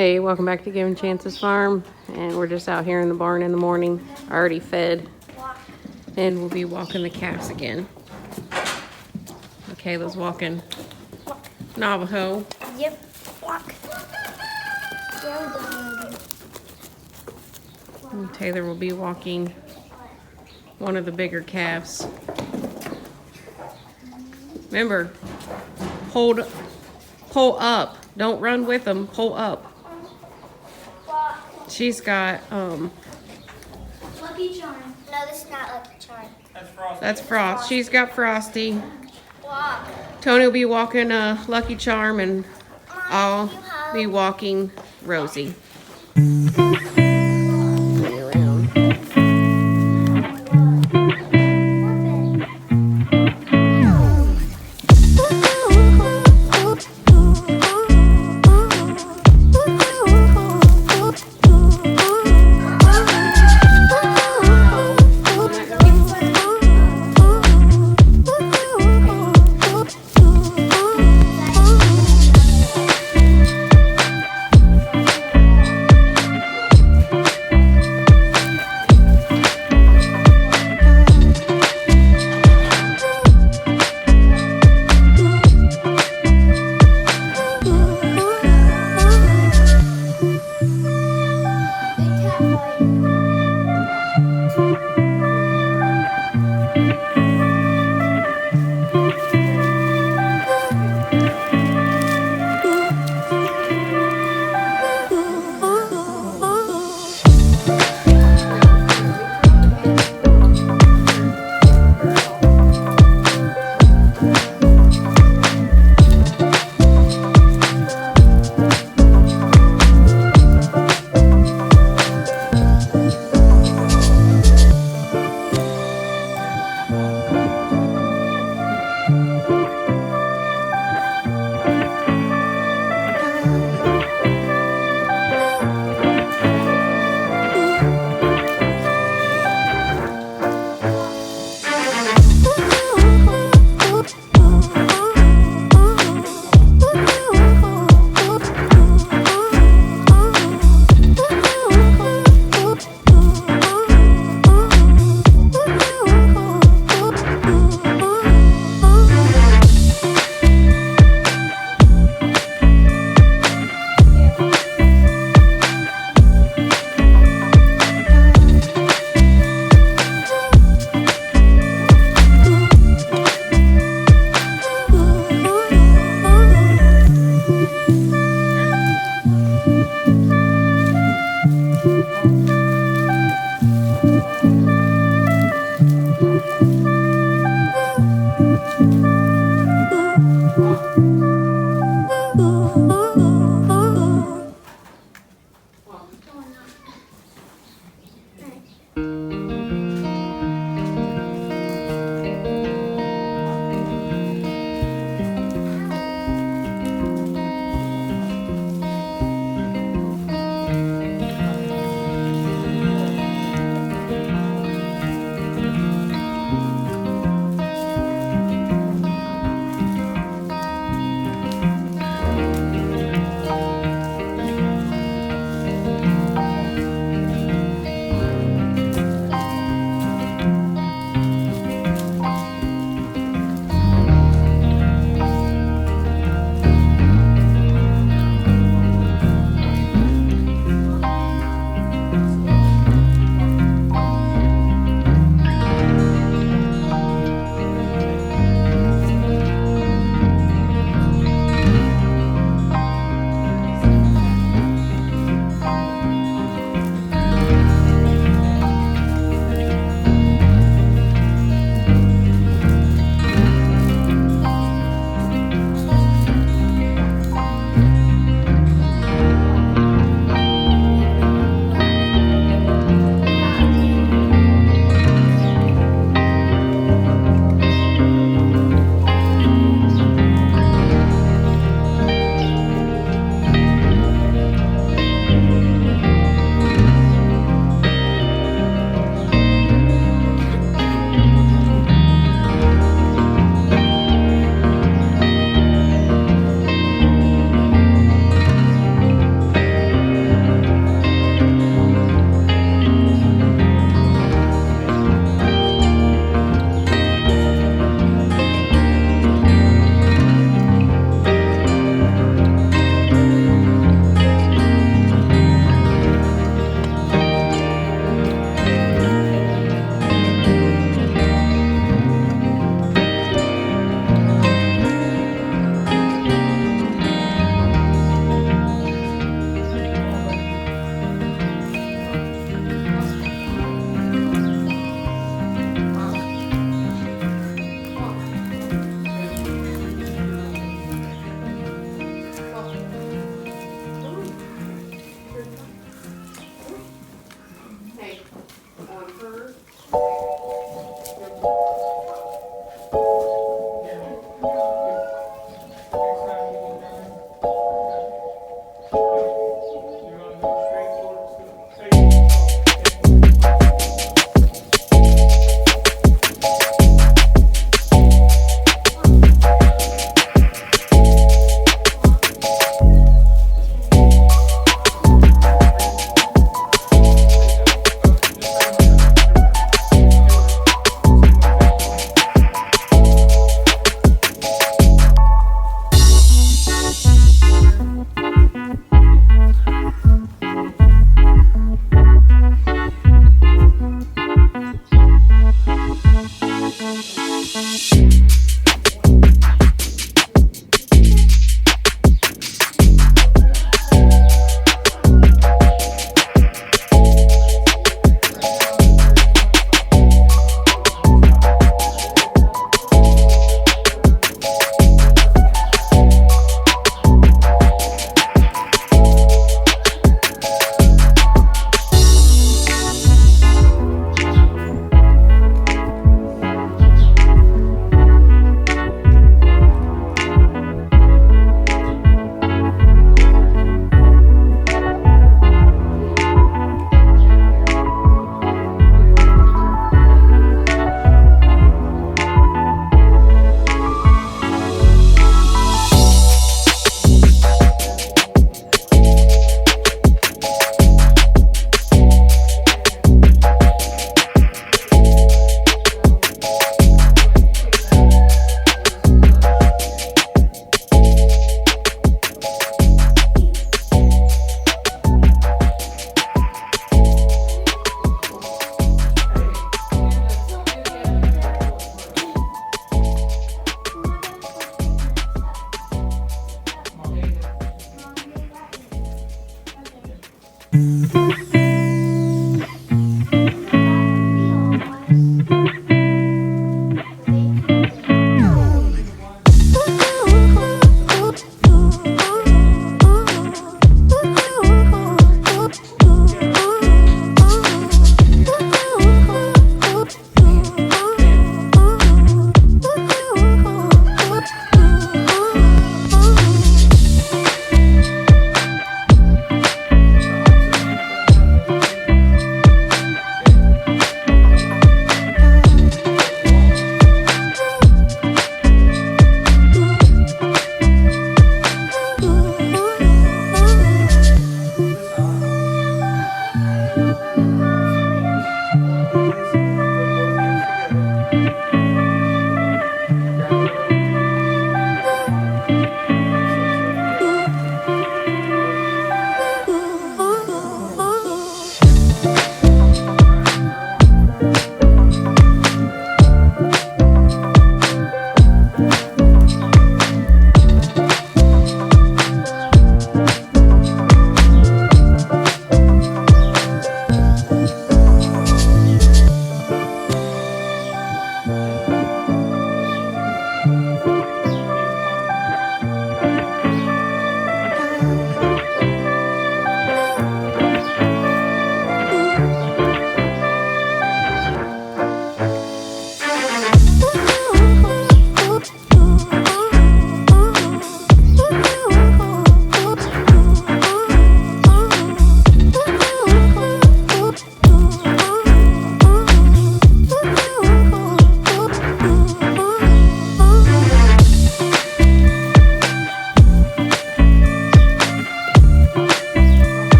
Hey, welcome back to Giving Chances Farm, and we're just out here in the barn in the morning. I already fed, and we'll be walking the calves again. Kayla's walking Navajo. Yep, walk. And Taylor will be walking one of the bigger calves. Remember, pull up. Don't run with them. Pull up. She's got Lucky Charm. No, this is not Lucky Charm. that's Frost. She's got Frosty. Walk. Tony will be walking Lucky Charm, and I'll be walking Rosie.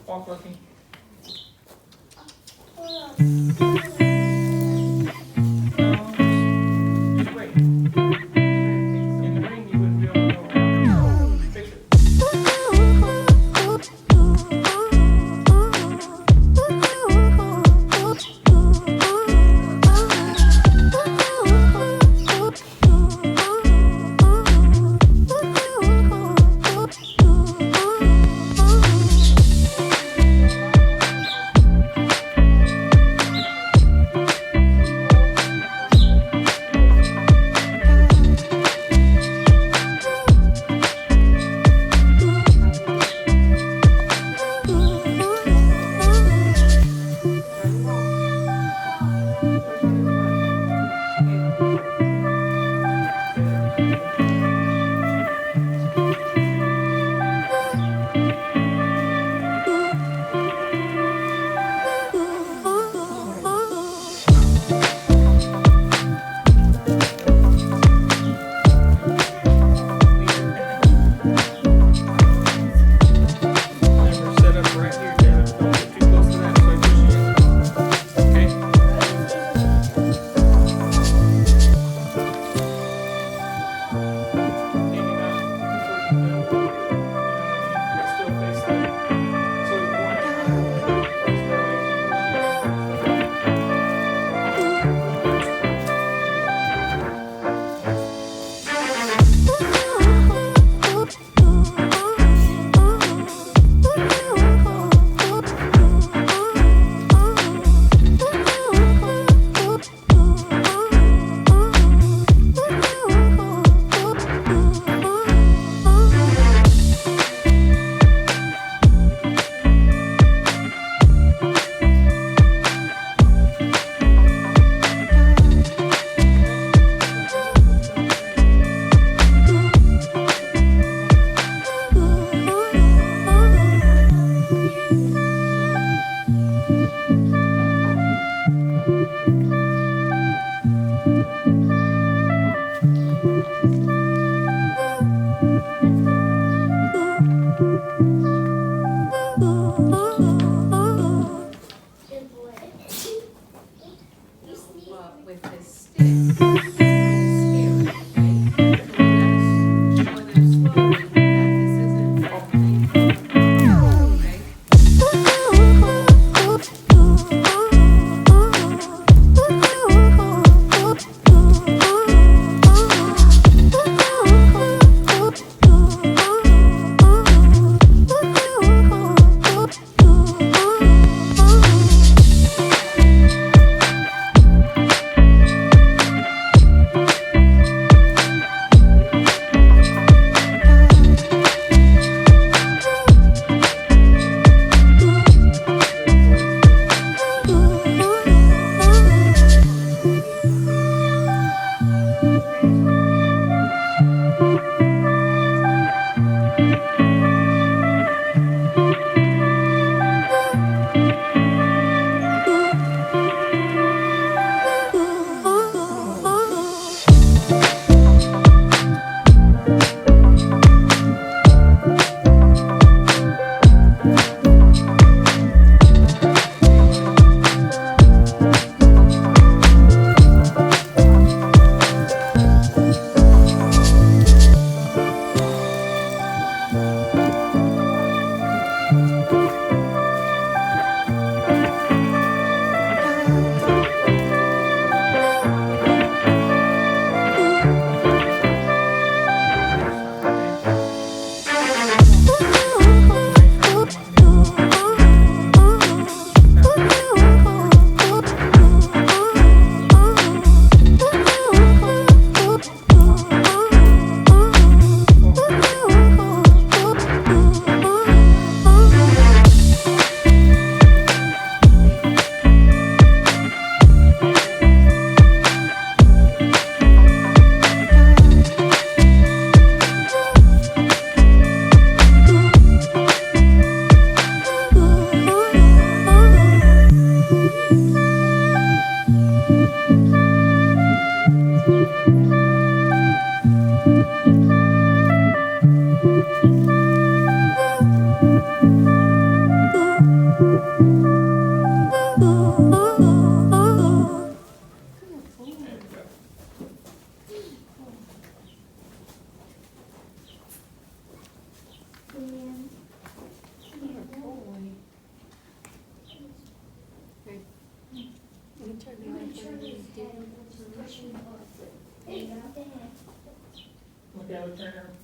Walk, Lucky. Just wait. In the ring, you wouldn't be able to go around. Fix it. Never set up right here, Taylor. Don't get too close to that, so I push you. Okay? Take him out before you know. You know what I mean? But still face that. So you want it. Face that way. Good boy. Well, with his stick, it's kind of scary, okay? So we gotta show them slowly that this isn't okay? Look at it,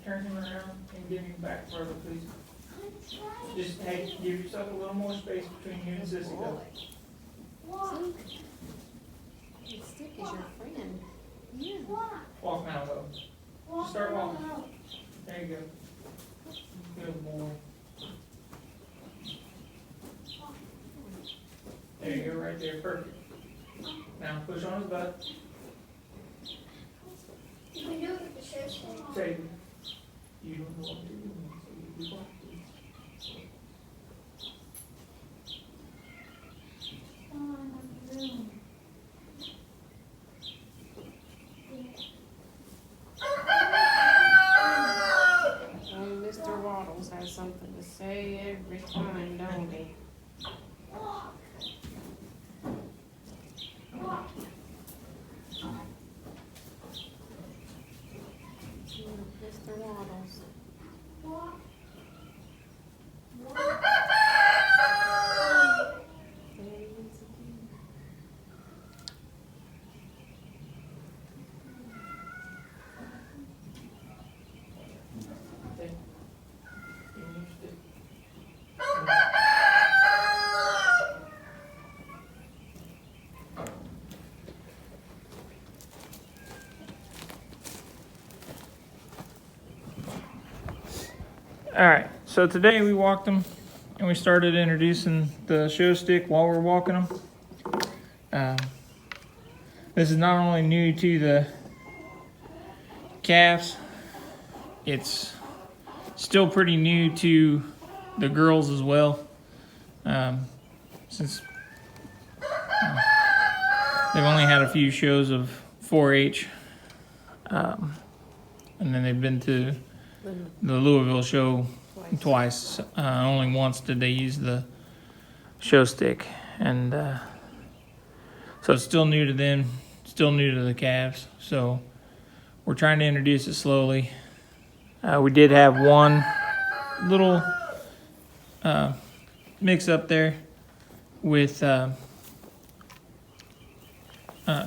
turn him around and give him back further, please. Just, hey, give yourself a little more space between you and Sissy, though. The stick is your friend. Yeah. Walk now, though. Just start walking. There you go. Good boy. There you go, right there, perfect. Now push on his butt. You can do it with the shoes. Say, you don't know what to do, so you do what? Mr. Waddles has something to say every time, don't he? Mr. Waddles. There he is again. Okay. Give me your stick. All right, so today we walked them and we started introducing the show stick while we're walking them. This is not only new to the calves, it's still pretty new to the girls as well, since they've only had a few shows of 4-H, and then they've been to the Louisville show twice. Only once did they use the show stick, and so it's still new to them, still new to the calves. So we're trying to introduce it slowly. We did have one little mix up there with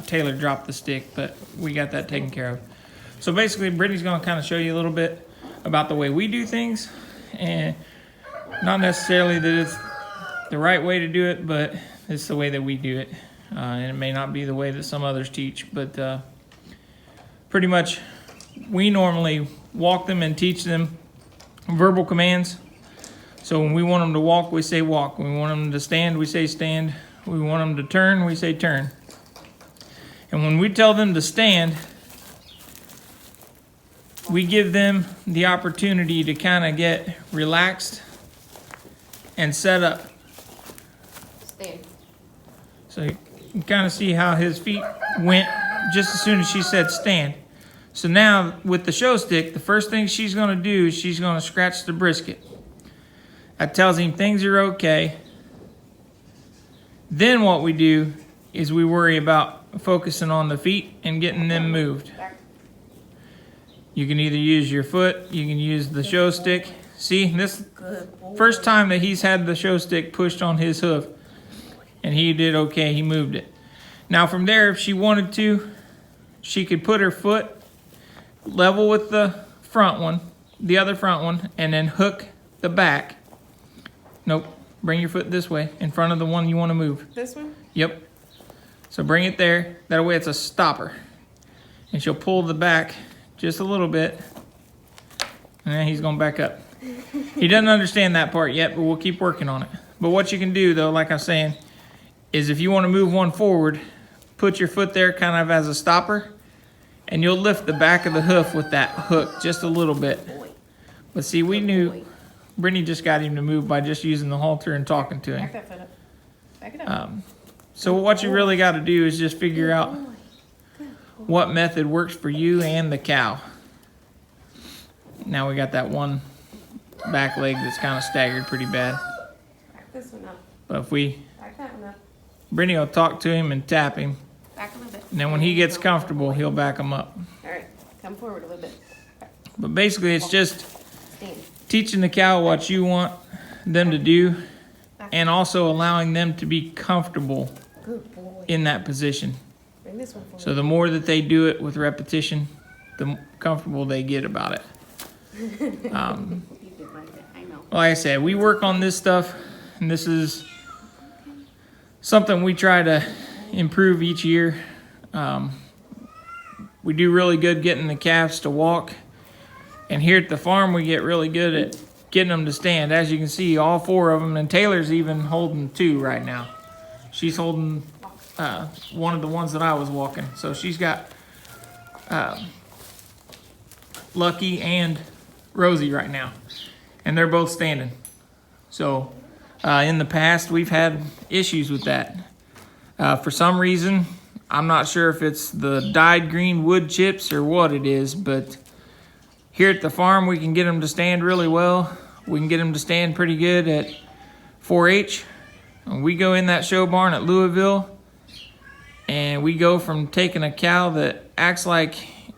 Taylor dropped the stick, but we got that taken care of. So basically, Brittany's going to kind of show you a little bit about the way we do things, and not necessarily that it's the right way to do it, but it's the way that we do it. And it may not be the way that some others teach, but pretty much we normally walk them and teach them verbal commands. So when we want them to walk, we say walk. When we want them to stand, we say stand. When we want them to turn, we say turn. And when we tell them to stand, we give them the opportunity to kind of get relaxed and set up. Stand. So you can kind of see how his feet went just as soon as she said stand. So now with the show stick, the first thing she's going to do is she's going to scratch the brisket. That tells him things are okay. Then what we do is we worry about focusing on the feet and getting them moved. You can either use your foot, you can use the show stick. See, this first time that he's had the show stick pushed on his hoof, and he did okay, he moved it. Now from there, if she wanted to, she could put her foot level with the front one, the other front one, and then hook the back. Nope, bring your foot this way, in front of the one you want to move. This one? Yep. So bring it there, that way it's a stopper. And she'll pull the back just a little bit, and then he's going back up. He doesn't understand that part yet, but we'll keep working on it. But what you can do, though, like I'm saying, is if you want to move one forward, put your foot there kind of as a stopper, and you'll lift the back of the hoof with that hook just a little bit. But see, we knew Brittany just got him to move by just using the halter and talking to him. Back that foot up. Back it up. So what you really got to do is just figure out what method works for you and the cow. Now we got that one back leg that's kind of staggered pretty bad. Back this one up. But if we, Back that one up. Brittany will talk to him and tap him. Back a little bit. And then when he gets comfortable, he'll back him up. All right. Come forward a little bit. But basically it's just Stand. teaching the cow what you want them to do, and also allowing them to be comfortable Good boy. in that position. Bring this one for So the more that they do it with repetition, the more comfortable they get about it. You did like that. I know. Like I said, we work on this stuff, and this is something we try to improve each year. We do really good getting the calves to walk, and here at the farm we get really good at getting them to stand. As you can see, all 4 of them, and Taylor's even holding 2 right now. She's holding one of the ones that I was walking. So she's got Lucky and Rosie right now, and they're both standing. So in the past we've had issues with that. For some reason, I'm not sure if it's the dyed green wood chips or what it is, but here at the farm we can get them to stand really well. We can get them to stand pretty good at 4-H. And we go in that show barn at Louisville, and we go from taking a cow that acts like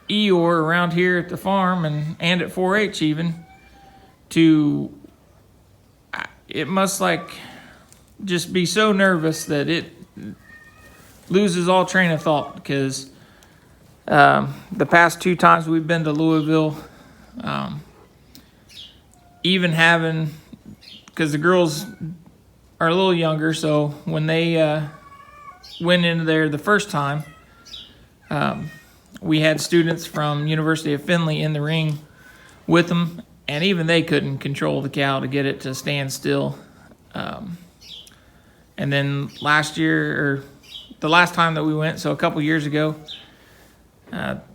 Eeyore around here at the farm and at 4-H even, to it must like just be so nervous that it loses all train of thought, because the past 2 times we've been to Louisville, even having, because the girls are a little younger, so when they went into there the first time, we had students from University of Findlay in the ring with them, and even they couldn't control the cow to get it to stand still. And then last year, or the last time that we went, so a couple years ago,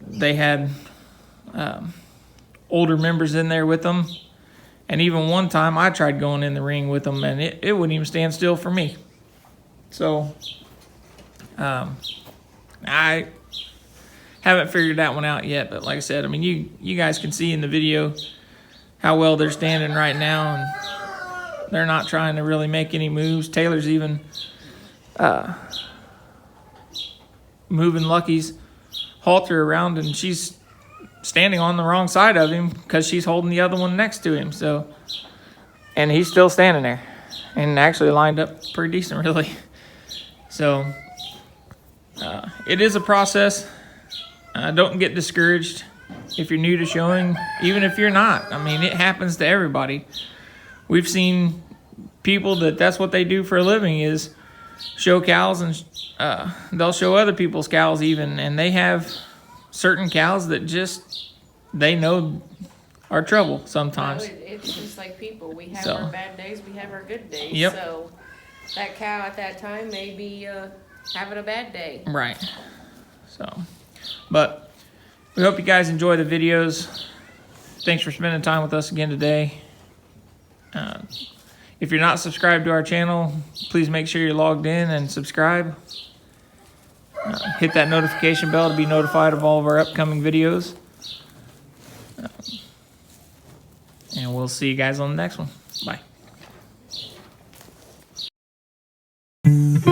they had older members in there with them. And even one time I tried going in the ring with them, and it wouldn't even stand still for me. So I haven't figured that one out yet. But like I said, I mean, you guys can see in the video how well they're standing right now, and they're not trying to really make any moves. Taylor's even moving Lucky's halter around, and she's standing on the wrong side of him because she's holding the other one next to him. So, and he's still standing there and actually lined up pretty decent, really. So it is a process. Don't get discouraged if you're new to showing, even if you're not. I mean, it happens to everybody. We've seen people that's what they do for a living, is show cows, and they'll show other people's cows even, and they have certain cows that just, they know are trouble sometimes. It's just like people. We have So. our bad days, we have our good days. Yep. So that cow at that time may be having a bad day. Right. So, but we hope you guys enjoy the videos. Thanks for spending time with us again today. If you're not subscribed to our channel, please make sure you're logged in and subscribe. Hit that notification bell to be notified of all of our upcoming videos. And we'll see you guys on the next one. Bye.